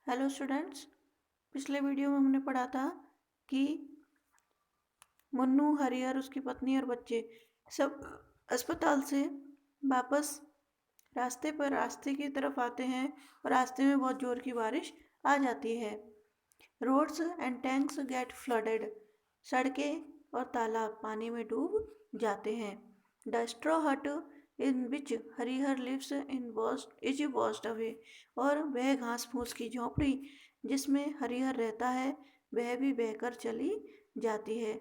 Hello students, पिछले video में हमने पढ़ा था कि मुन्नू, हरिहर, उसकी पत्नी और बच्चे सब अस्पताल से वापस रास्ते की तरफ आते हैं और रास्ते में बहुत ज़ोर की बारिश आ जाती है। Roads and tanks get flooded, सड़कें और तालाब पानी में डूब जाते हैं। The straw hut in which Harihar lives in is washed away, और वह घास फूस की झोंपड़ी जिसमें हरिहर रहता है वह भी बहकर चली जाती है।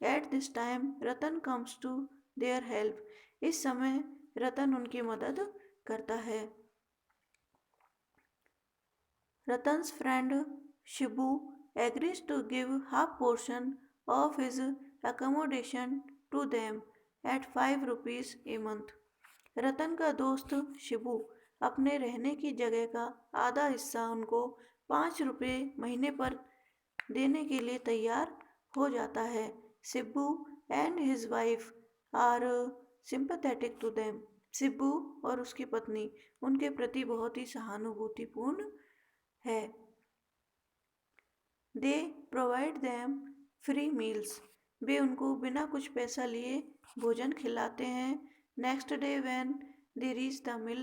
At this time Ratan comes to their help, इस समय रतन उनकी मदद करता है। Ratan's friend Shibu agrees to give half portion of his accommodation to them at 5 rupees a month. रतन का दोस्त शिबू अपने रहने की जगह का आधा हिस्सा उनको 5 रुपये महीने पर देने के लिए तैयार हो जाता है। Shibu and his wife are sympathetic to them, Shibu और उसकी पत्नी उनके प्रति बहुत ही सहानुभूतिपूर्ण है। They provide them free meals, वे उनको बिना कुछ पैसा लिए भोजन खिलाते हैं। Next day when they reach the mill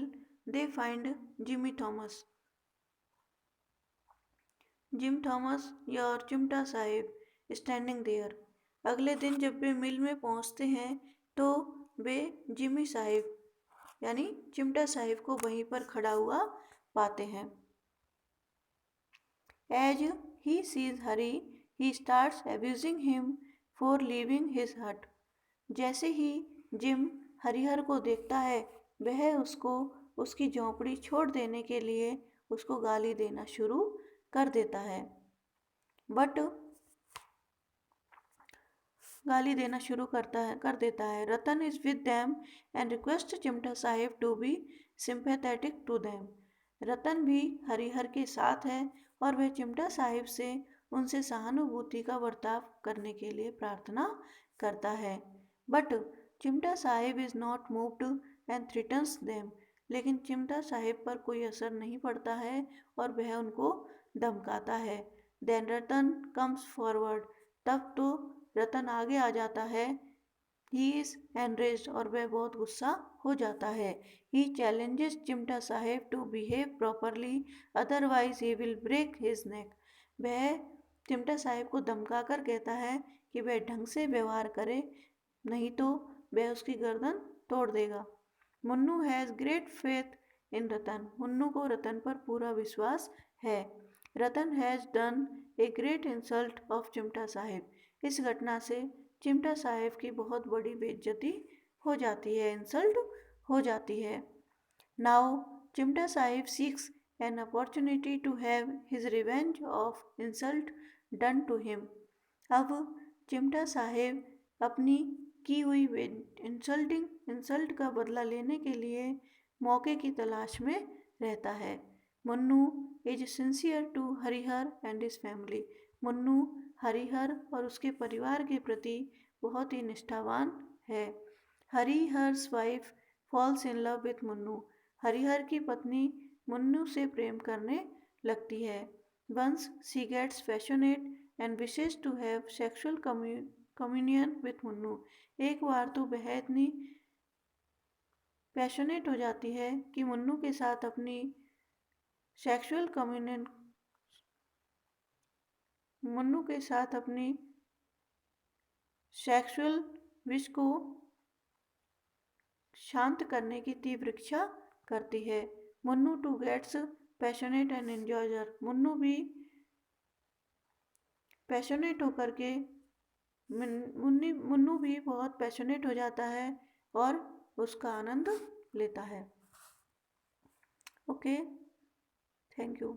they find Jimmy Thomas और चिमटा साहिब स्टैंडिंग देयर। अगले दिन जब वे मिल में पहुंचते हैं तो वे जिमी साहिब यानी चिमटा साहिब को वहीं पर खड़ा हुआ पाते हैं। As he sees Hari, he starts abusing him for leaving his hut. जैसे ही जिम हरिहर को देखता है वह उसको उसकी झोंपड़ी छोड़ देने के लिए उसको गाली देना शुरू कर देता है। कर देता है। Ratan is with them and request Chimta Sahib to be sympathetic to them. Ratan भी हरिहर के साथ है और वह चिमटा साहिब से उनसे सहानुभूति का बर्ताव करने के लिए प्रार्थना करता है। बट चिमटा Sahib is not moved and threatens them, लेकिन चिमटा साहिब पर कोई असर नहीं पड़ता है और वह उनको धमकाता है। देन रतन कम्स फॉरवर्ड, तब तो रतन आगे आ जाता है। ही इज एनरेज्ड, और वह बहुत गुस्सा हो जाता है। He challenges Chimta Saheb to behave properly, otherwise he will break his neck. वह चिमटा साहेब को धमका कर कहता है कि वह ढंग से व्यवहार करे, नहीं तो वह उसकी गर्दन तोड़ देगा। Munnu has great faith in Ratan, Munnu को रतन पर पूरा विश्वास है। Ratan has done a great insult of Chimta Sahib, इस घटना से चिमटा साहिब की बहुत बड़ी बेइज्जती हो जाती है, इंसल्ट हो जाती है। Now Chimta Sahib seeks an opportunity to have his revenge of insult done to him. अब चिमटा साहिब अपनी की हुई इंसल्ट का बदला लेने के लिए मौके की तलाश में रहता है। Munnu is sincere to Harihar and his family, Munnu Harihar और उसके परिवार के प्रति बहुत ही निष्ठावान है। Harihar's wife falls in love with Munnu, Harihar की पत्नी मुन्नू से प्रेम करने लगती है। Once she gets passionate and wishes to have sexual communion with Munnu, एक बार तो वह इतनी पैशनेट हो जाती है कि मुन्नू के साथ अपनी सेक्सुअल कम्युनियन मुन्नू के साथ अपनी सेक्सुअल विश को शांत करने की तीव्र इच्छा करती है। Munnu too gets passionate and enjoys her, Munnu भी पैशनेट होकर के मुन्नू भी बहुत पैशनेट हो जाता है और उसका आनंद लेता है। Okay, thank you.